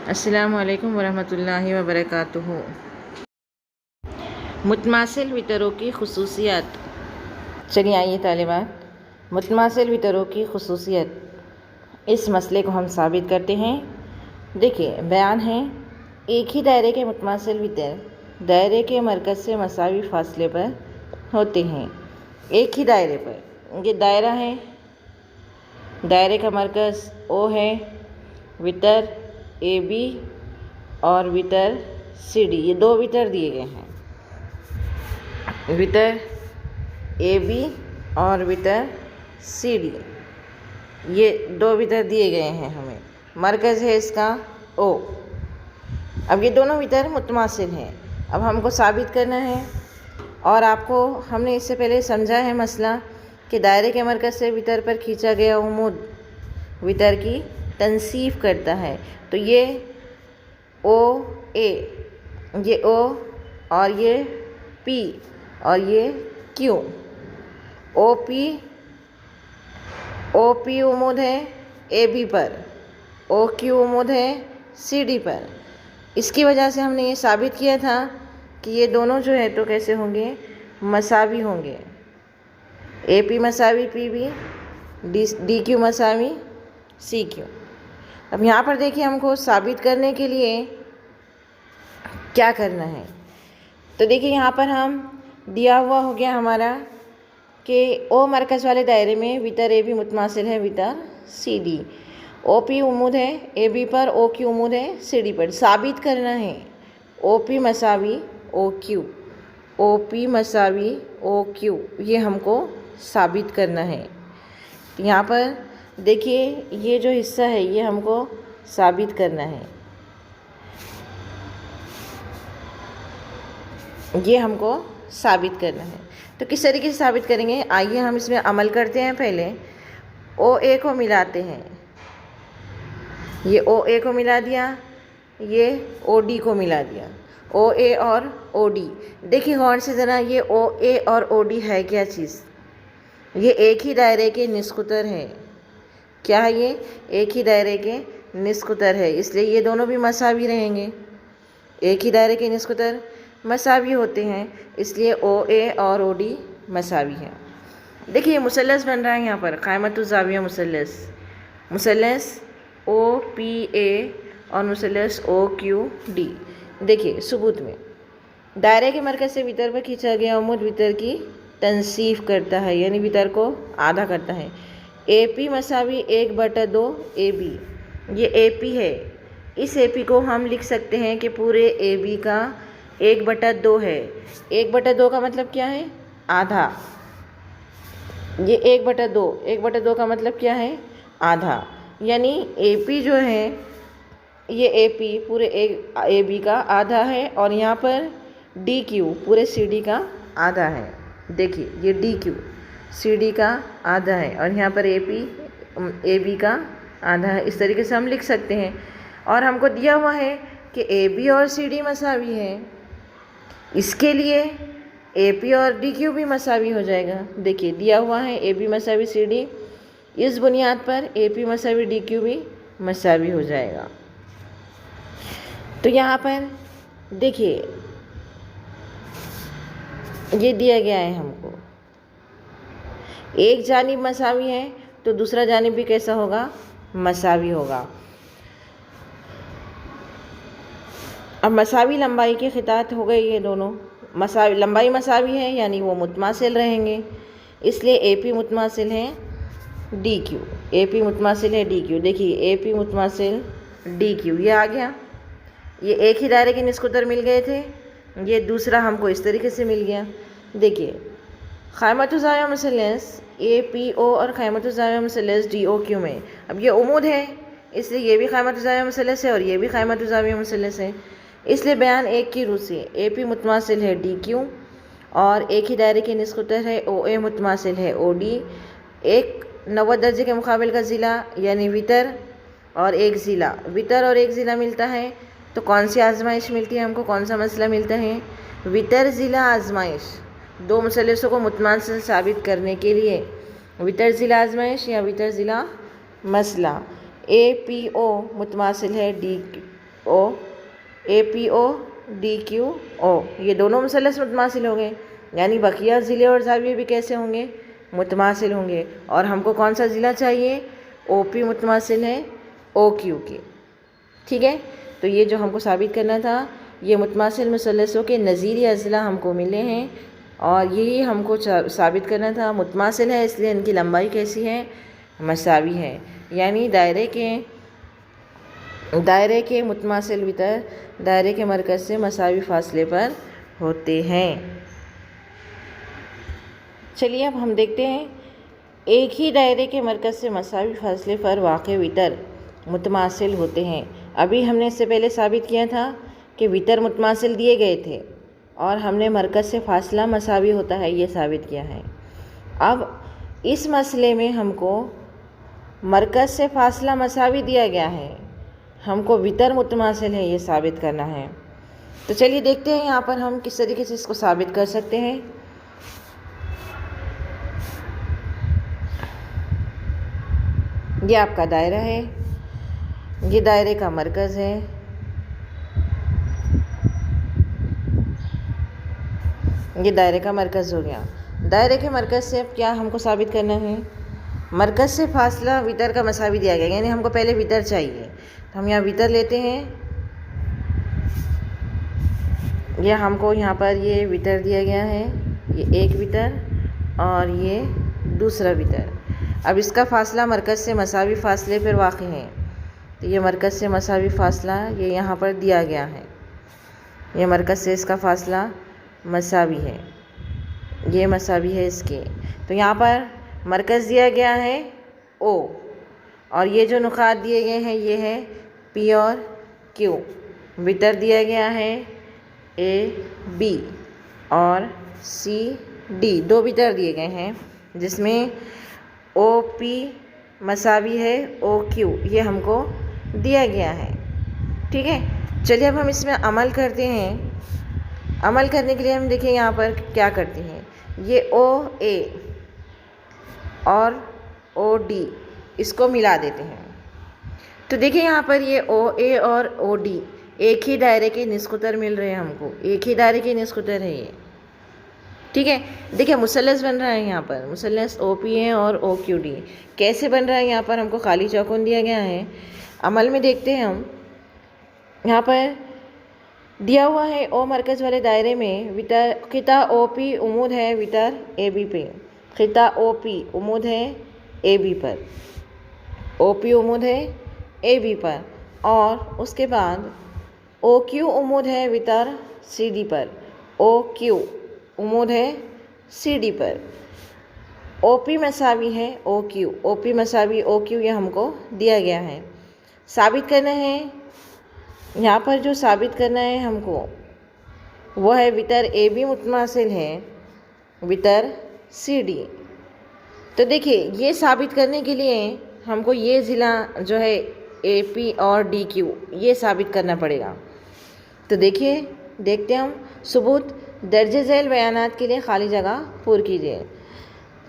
अस्सलामु अलैकुम वरहमतुल्लाहि वबरकातुहू। मुतमासिल वितरों की खुसूसियत। चलिए आइए तालिबात, मुतमासिल वितरों की खुसूसियत, इस मसले को हम साबित करते हैं। देखिए, बयान है, एक ही दायरे के मुतमासिल वितर दायरे के मरकज़ से मसावी फासले पर होते हैं। एक ही दायरे पर, ये दायरा है, दायरे का मरकज़ ओ है, वितर ए बी और वितर सी डी, ये दो वितर दिए गए हैं, वितर ए बी और वितर सी डी, ये दो वितर दिए गए हैं हमें। मरकज़ है इसका ओ। अब ये दोनों वितर मुतमासिल हैं। अब हमको साबित करना है, और आपको हमने इससे पहले समझा है मसला कि दायरे के मरकज़ से वितर पर खींचा गया उमूद वितर की तनसीफ करता है। तो ये ओ ए, ये ओ और ये पी और ये क्यू। ओ पी उमूद है ए बी पर, ओ क्यू उमूद है सी डी पर। इसकी वजह से हमने ये साबित किया था कि ये दोनों जो है तो कैसे होंगे, मसावी होंगे। ए पी मसावी पी बी, डी क्यू मसावी सी क्यू। अब यहाँ पर देखिए, हमको साबित करने के लिए क्या करना है। तो देखिए, यहाँ पर हम दिया हुआ हो गया हमारा कि ओ मरकज़ वाले दायरे में वितर ए बी मुतमासिल है वितर सी डी। ओ पी उमूद है ए बी पर, ओ क्यू उमूद है सी डी पर। साबित करना है ओ पी मसावी ओ क्यू, ओ पी मसावी ओ क्यू, ये हमको साबित करना है। तो यहाँ पर देखिए, ये जो हिस्सा है ये हमको साबित करना है, ये हमको साबित करना है। तो किस तरीके से साबित करेंगे, आइए हम इसमें अमल करते हैं। पहले ओ ए को मिलाते हैं, ये ओ ए को मिला दिया, ये ओ डी को मिला दिया, ओ ए और ओ डी। देखिए गौर से ज़रा, ये ओ ए और ओ डी है क्या चीज़, ये एक ही दायरे के निस्कुतर है। क्या है ये, एक ही दायरे के निस्कुतर है, इसलिए ये दोनों भी मसावी रहेंगे। एक ही दायरे के निस्कुतर मसावी होते हैं, इसलिए ओ ए और ओ डी मसावी है। देखिए मुसल्लस बन रहा है यहाँ पर, क़ाइमतुज़ ज़ाविया मुसल्लस, मुसल्लस ओ पी ए और मुसल्लस ओ क्यू डी। देखिए सबूत में, दायरे के मरकज़ से वितर पर खींचा गया उमूद वितर की तनसीफ करता है, यानी वितर को आधा करता है। ए पी मसावी 1/2 ए बी, ये ए पी है। इस ए पी को हम लिख सकते हैं कि पूरे ए बी का 1/2 है। 1/2 का मतलब क्या है, आधा। ये 1/2 का मतलब क्या है, आधा। यानी ए पी जो है, ये ए पी पूरे ए बी का आधा है, और यहाँ पर डी क्यू पूरे सी डी का आधा है। देखिए ये डी क्यू सी डी का आधा है, और यहाँ पर ए पी ए बी का आधा है। इस तरीके से हम लिख सकते हैं। और हमको दिया हुआ है कि ए बी और सी डी मसावी है, इसके लिए ए पी और डी क्यू भी मसावी हो जाएगा। देखिए दिया हुआ है ए बी मसावी सी डी, इस बुनियाद पर ए पी मसावी डी क्यू भी मसावी हो जाएगा। तो यहाँ पर देखिए, ये दिया गया है हमको, एक जानिब मसावी है तो दूसरा जानिब भी कैसा होगा, मसावी होगा। अब मसावी लंबाई के खितात हो गए, ये दोनों मसावी लंबाई मसावी है, यानी वो मुतमासिल रहेंगे। इसलिए ए पी मुतमासिल है डी क्यू, ए पी मुतमासिल है डी क्यू। देखिए ए पी मुतमासिल डी क्यू, ये आ गया। ये एक ही दायरे के निस्कुतर मिल गए थे, ये दूसरा हमको इस तरीके से मिल गया। देखिए क़ाइमतुज़ ज़ाविया मुसल्लस ए पी ओ और क़ाइमतुज़ ज़ाविया मुसल्लस डी ओ क्यू में, अब ये उमूद है, इसलिए ये भी क़ाइमतुज़ ज़ाविया मुसल्लस है और ये भी क़ाइमतुज़ ज़ाविया मुसल्लस है। इसलिए बयान एक की रूह से ए पी मुतमासिल है डी क्यू, और एक ही दायरे के निस्कुतर है ओ ए मुतमासिल है ओ डी। एक 90 दर्जे के मुकाबिल का ज़िला यानी वितर और एक ज़िला, वितर और एक ज़िला मिलता है, तो कौन सी आजमाइश मिलती है हमको, कौन सा मसला मिलता है, वितर ज़िला आजमाइश। दो मुसल्लसों को मुतमासिल साबित करने के लिए वितर ज़िला आजमाइश या वितर ज़िला मसला। ए पी ओ मुतमासिल है ओ, APO DQO, ये दोनों मुसल्लस मुतमासिल हो गए। यानी बकिया ज़िले और ज़ाविये भी कैसे होंगे? मुतमासिल होंगे। और हमको कौन सा ज़िला चाहिए? OP मुतमासिल है OQ के। ठीक है, तो ये जो हमको साबित करना था, ये मुतमासिल मुसल्लसों के नज़ीरी अज़ला हमको मिले हैं और यही हमको साबित करना था। मुतमासिल है इसलिए इनकी लंबाई कैसी है? मसावी है। यानी दायरे के मुतमासिल वितर दायरे के मरकज़ से मसावी फासले पर होते हैं। चलिए अब हम देखते हैं, एक ही दायरे के मरकज़ से मसावी फासले पर वाक़े वितर मुतमासिल होते हैं। अभी हमने इससे पहले साबित किया था कि वितर मुतमासिल दिए गए थे और हमने मरकज़ से फासला मसावी होता है, ये साबित किया है। अब इस मसले में हमको मरकज़ से फासला मसावी दिया गया है, हमको वितर मुतमासिल है ये साबित करना है। तो चलिए देखते हैं यहाँ पर हम किस तरीके से इसको साबित कर सकते हैं। ये आपका दायरा है, ये दायरे का मरकज़ है, ये दायरे का मरकज़ हो गया। दायरे के मरकज़ से अब क्या हमको साबित करना है? मरकज़ से फासला वितर का मसावी दिया गया, यानी हमको पहले वितर चाहिए। तो हम यहाँ वितर लेते हैं, यह हमको यहाँ पर ये वितर दिया गया है, ये एक वितर और ये दूसरा वितर। अब इसका फासला मरकज़ से मसावी फासले पर वाक़ है, तो ये मरकज़ से मसावी फासला ये यहाँ पर दिया गया है। ये मरकज़ से इसका फासला मसावी है, ये मसावी है इसके। तो यहाँ पर मरकज़ दिया गया है O और ये जो नुकात दिए गए हैं ये है P और Q। वितर दिया गया है AB और CD, दो वितर दिए गए हैं जिसमें OP मसावी है OQ, ये हमको दिया गया है। ठीक है, चलिए अब हम इसमें अमल करते हैं। अमल करने के लिए हम देखिए यहाँ पर क्या करते हैं, ये OA और OD इसको मिला देते हैं। तो देखिए यहाँ पर ये OA और OD एक ही दायरे के निस्कुतर मिल रहे हैं हमको, एक ही दायरे के निस्कुतर है ये। ठीक है, देखिए मुसल्लस बन रहा है यहाँ पर, मुसल्लस OPA और OQD कैसे बन रहा है? यहाँ पर हमको खाली चौकोन दिया गया है। अमल में देखते हैं हम, यहाँ पर दिया हुआ है O मरकज़ वाले दायरे में वितर खिता OP उमूद है वितर AB पे, खिता OP उमूद है AB पर, OP उमूद है AB पर, और उसके बाद OQ उमूद है वितर CD पर, OQ उमूद है CD पर, OP मसावी है OQ, OP मसावी OQ ये हमको दिया गया है। साबित करना है, यहाँ पर जो साबित करना है हमको वो है वितर AB मुतमासिल है वितर CD। तो देखिए ये साबित करने के लिए हमको ये ज़िला जो है AP और DQ ये साबित करना पड़ेगा। तो देखिए देखते हैं हम, सबूत दर्जे झैल बयानात के लिए खाली जगह पूर कीजिए।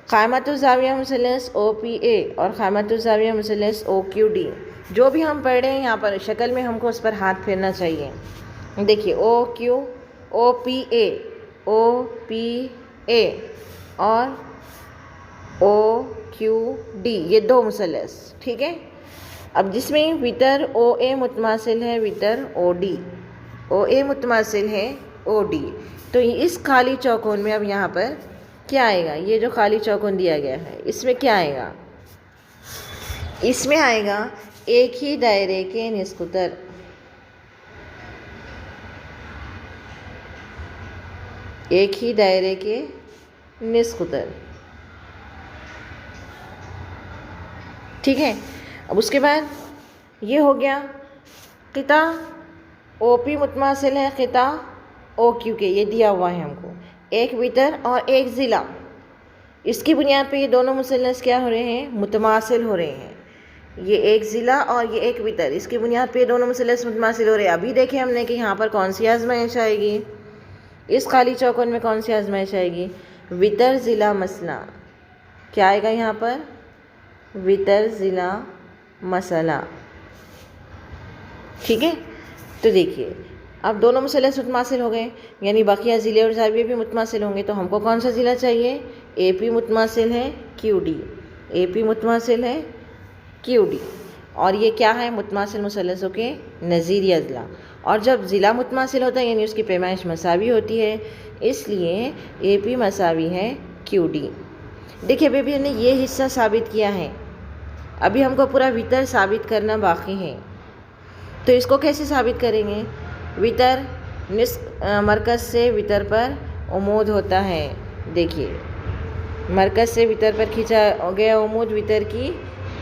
क़ाइमतुज़ ज़ाविया मुसल्लस OPA और क़ाइमतुज़ ज़ाविया मुसल्लस OQD, जो भी हम पढ़ रहे हैं यहाँ पर शक्ल में हमको उस पर हाथ फेरना चाहिए। देखिए OQ OPA OPA और OQD ये दो मुसल्लस। ठीक है, अब जिसमें वितर OA मुतमासिल है वितर OD, OA मुतमासिल है OD, तो इस खाली चौकोन में अब यहाँ पर क्या आएगा? ये जो खाली चौकोन दिया गया है इसमें क्या आएगा? इसमें आएगा एक ही दायरे के निस्कुतर, एक ही दायरे के निस्कुतर। ठीक है, अब उसके बाद ये हो गया क़िता OP मुतमासिल है क़िता OQ के, ये दिया हुआ है हमको, एक वितर और एक ज़िला। इसकी बुनियाद पे ये दोनों मुसल्लस क्या हो रहे हैं? मुतमासिल हो रहे हैं। ये एक ज़िला और ये एक वितर, इसकी बुनियाद पे ये दोनों मुसल्लस मुतमासिल हो रहे हैं। अभी देखे हमने कि यहाँ पर कौन सी आजमाइश आएगी, इस खाली चौकोन में कौन सी आजमाइश आएगी? वितर ज़िला मसला। क्या आएगा यहाँ पर? वितर ज़िला मसला। ठीक है, तो देखिए अब दोनों मुसलस मुतमासिल हो गए, यानी बाकी ज़िले और ज़ाविये भी मुतमासिल होंगे। तो हमको कौन सा ज़िला चाहिए? AP मुतमासिल है QD, AP मुतमासिल है QD। और ये क्या है? मुतमासिल मुसलसों के नज़ीर या अज़ला। और जब ज़िला मुतमासिल होता है यानी उसकी पैमाइश मसावी होती है, इसलिए AP मसावी है QD। देखिए बेबी ने ये हिस्सा साबित किया है, अभी हमको पूरा वितर साबित करना बाकी है। तो इसको कैसे साबित करेंगे? वितर मरकज़ से वितर पर उमूद होता है। देखिए मरकज़ से वितर पर खींचा गया उमूद वितर की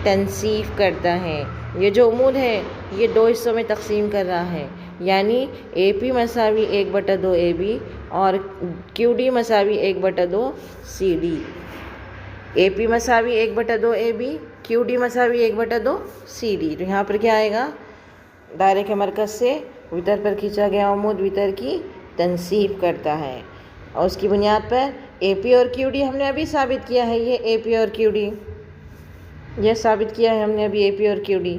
तनसीफ करता है। ये जो उमूद है ये दो हिस्सों में तकसीम कर रहा है, यानी AP मसावी 1/2 AB और QD मसावी 1/2 CD। AP मसावी 1/2 AB, QD मसावी 1/2 CD। तो यहाँ पर क्या आएगा? दायरे के मरकज़ से वितर पर खींचा गया उमूद वितर की तनसीब करता है, और उसकी बुनियाद पर AP और QD हमने अभी साबित किया है। ये AP और QD, यह साबित किया है हमने अभी AP और QD।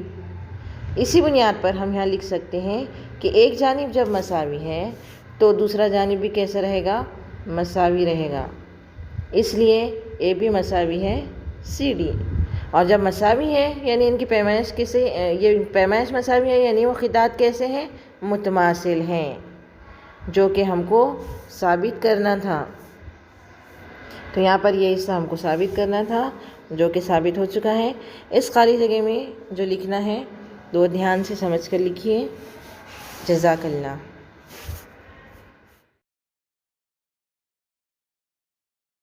इसी बुनियाद पर हम यहाँ लिख सकते हैं कि एक जानिब जब मसावी है तो दूसरा जानिब भी कैसा रहेगा? मसावी रहेगा। इसलिए AB मसावी है CD। और जब मसावी है यानी इनकी पैमाइश किसे, ये पैमाइश मसावी है यानी वो खितात कैसे हैं? मुतमासिल हैं, जो कि हमको साबित करना था। तो यहाँ पर ये हिस्सा हमको साबित करना था, जो कि साबित हो चुका है। इस खाली जगह में जो लिखना है तो ध्यान से समझ कर लिखिए। जज़ाकल्लाह।